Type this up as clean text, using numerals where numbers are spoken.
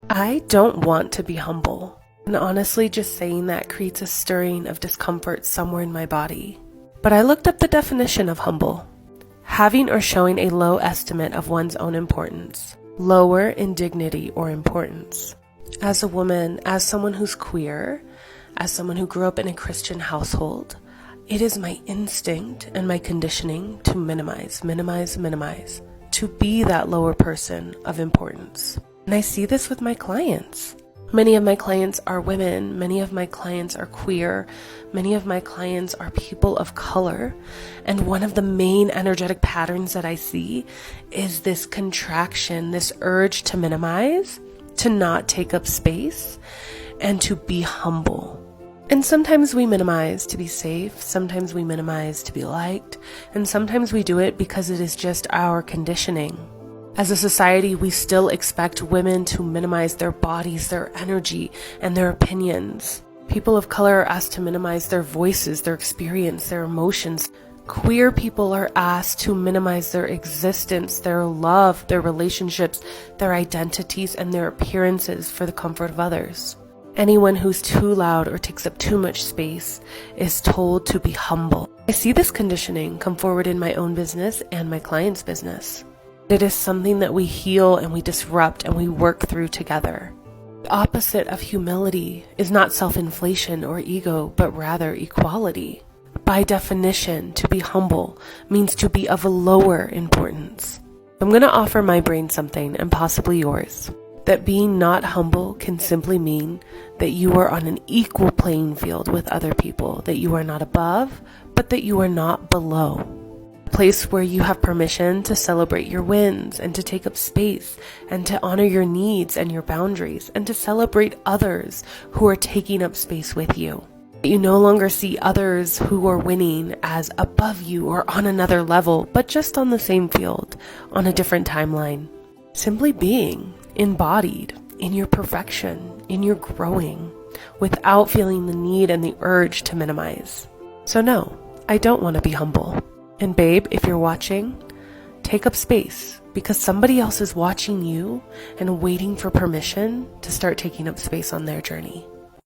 I don't want to be humble. And honestly, just saying that creates a stirring of discomfort somewhere in my body. But I looked up the definition of humble. Having or showing a low estimate of one's own importance. Lower in dignity or importance. As a woman, as someone who's queer, as someone who grew up in a Christian household, it is my instinct and my conditioning to minimize, to be that lower person of importance. And I see this with my clients. Many of my clients are women, many of my clients are queer, many of my clients are people of color, and one of the main energetic patterns that I see is this contraction, this urge to minimize, to not take up space, and to be humble. And sometimes we minimize to be safe, sometimes we minimize to be liked, and sometimes we do it because it is just our conditioning. As a society, we still expect women to minimize their bodies, their energy, and their opinions. People of color are asked to minimize their voices, their experience, their emotions. Queer people are asked to minimize their existence, their love, their relationships, their identities, and their appearances for the comfort of others. Anyone who's too loud or takes up too much space is told to be humble. I see this conditioning come forward in my own business and my clients' business. It is something that we heal and we disrupt and we work through together. The opposite of humility is not self-inflation or ego, but rather equality. By definition, to be humble means to be of a lower importance. I'm going to offer my brain something, and possibly yours, that being not humble can simply mean that you are on an equal playing field with other people, that you are not above, but that you are not below. Place where you have permission to celebrate your wins and to take up space and to honor your needs and your boundaries and to celebrate others who are taking up space with you. You no longer see others who are winning as above you or on another level, but just on the same field, on a different timeline. Simply being embodied in your perfection, in your growing, without feeling the need and the urge to minimize. So no, I don't want to be humble. And babe, if you're watching, take up space because somebody else is watching you and waiting for permission to start taking up space on their journey.